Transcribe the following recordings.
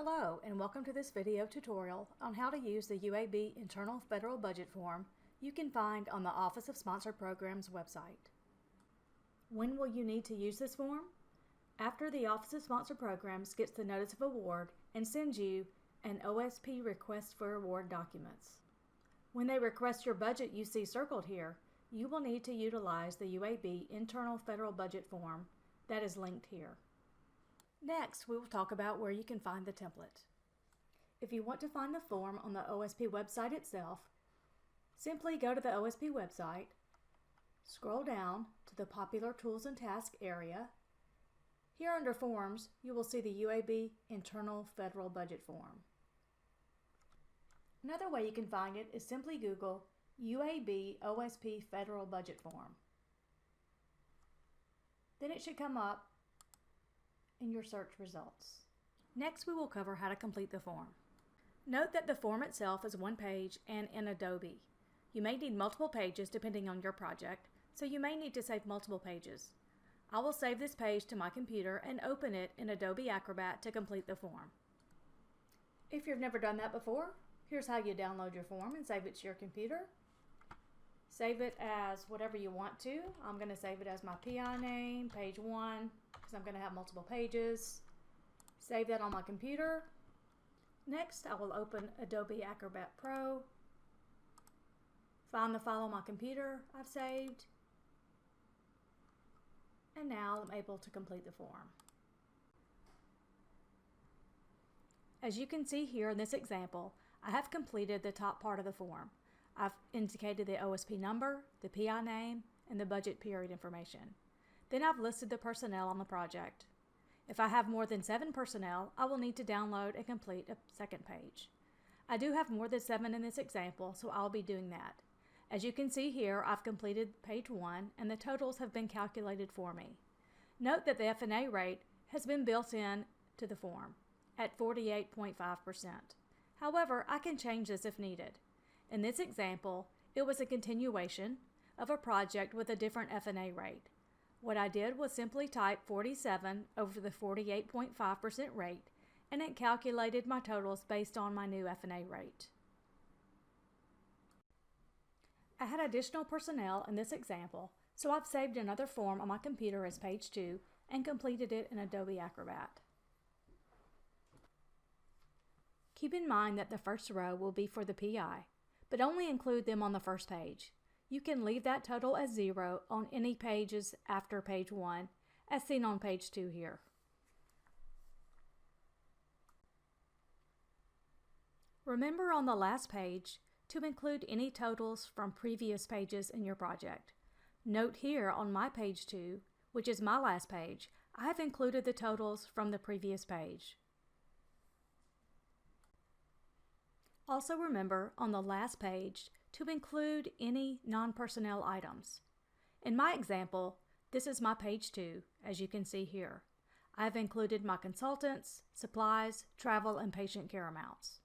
Hello and welcome to this video tutorial on how to use the UAB Internal Federal Budget form you can find on the Office of Sponsored Programs website. When will you need to use this form? After the Office of Sponsored Programs gets the Notice of Award and sends you an OSP Request for Award documents. When they request your budget you see circled here, you will need to utilize the UAB Internal Federal Budget form that is linked here. Next, we will talk about where you can find the template. If you want to find the form on the OSP website itself, simply go to the OSP website, scroll down to the Popular Tools and Tasks area. Here under Forms, you will see the UAB Internal Federal Budget form. Another way you can find it is simply Google UAB OSP Federal Budget form. Then it should come up in your search results. Next, we will cover how to complete the form. Note that the form itself is one page and in Adobe. You may need multiple pages depending on your project, so you may need to save multiple pages. I will save this page to my computer and open it in Adobe Acrobat to complete the form. If you've never done that before, here's how you download your form and save it to your computer. Save it as whatever you want to. I'm going to save it as my PI name, page 1, because I'm going to have multiple pages. Save that on my computer. Next, I will open Adobe Acrobat Pro. Find the file on my computer I've saved. And now I'm able to complete the form. As you can see here in this example, I have completed the top part of the form. I've indicated the OSP number, the PI name, and the budget period information. Then I've listed the personnel on the project. If I have more than 7 personnel, I will need to download and complete a second page. I do have more than 7 in this example, so I'll be doing that. As you can see here, I've completed page 1 and the totals have been calculated for me. Note that the F&A rate has been built in to the form at 48.5%. However, I can change this if needed. In this example, it was a continuation of a project with a different F&A rate. What I did was simply type 47 over the 48.5% rate, and it calculated my totals based on my new F&A rate. I had additional personnel in this example, so I've saved another form on my computer as page 2 and completed it in Adobe Acrobat. Keep in mind that the first row will be for the PI, but only include them on the first page. You can leave that total as 0 on any pages after page 1, as seen on page 2 here. Remember on the last page to include any totals from previous pages in your project. Note here on my page 2, which is my last page, I have included the totals from the previous page. Also remember on the last page to include any non-personnel items. In my example, this is my page 2, as you can see here. I've included my consultants, supplies, travel, and patient care amounts.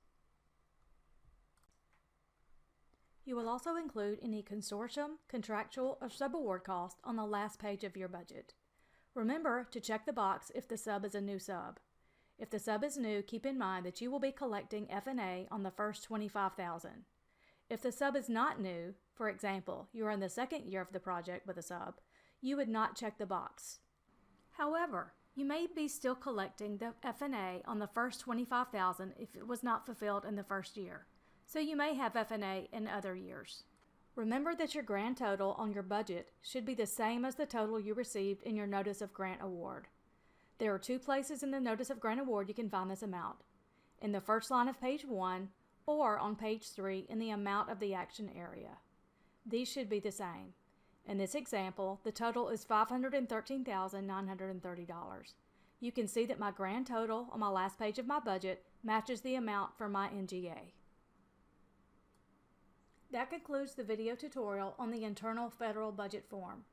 You will also include any consortium, contractual, or subaward cost on the last page of your budget. Remember to check the box if the sub is a new sub. If the sub is new, keep in mind that you will be collecting F&A on the first $25,000. If the sub is not new, for example, you are in the second year of the project with a sub, you would not check the box. However, you may be still collecting the F&A on the first $25,000 if it was not fulfilled in the first year, so you may have F&A in other years. Remember that your grand total on your budget should be the same as the total you received in your Notice of Grant Award. There are 2 places in the Notice of Grant Award you can find this amount: in the first line of page 1 or on page 3 in the amount of the action area. These should be the same. In this example, the total is $513,930. You can see that my grand total on my last page of my budget matches the amount for my NGA. That concludes the video tutorial on the Internal Federal Budget form.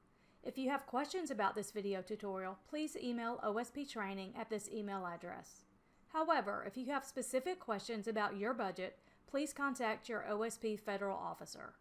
If you have questions about this video tutorial, please email OSP Training at this email address. However, if you have specific questions about your budget, please contact your OSP Federal officer.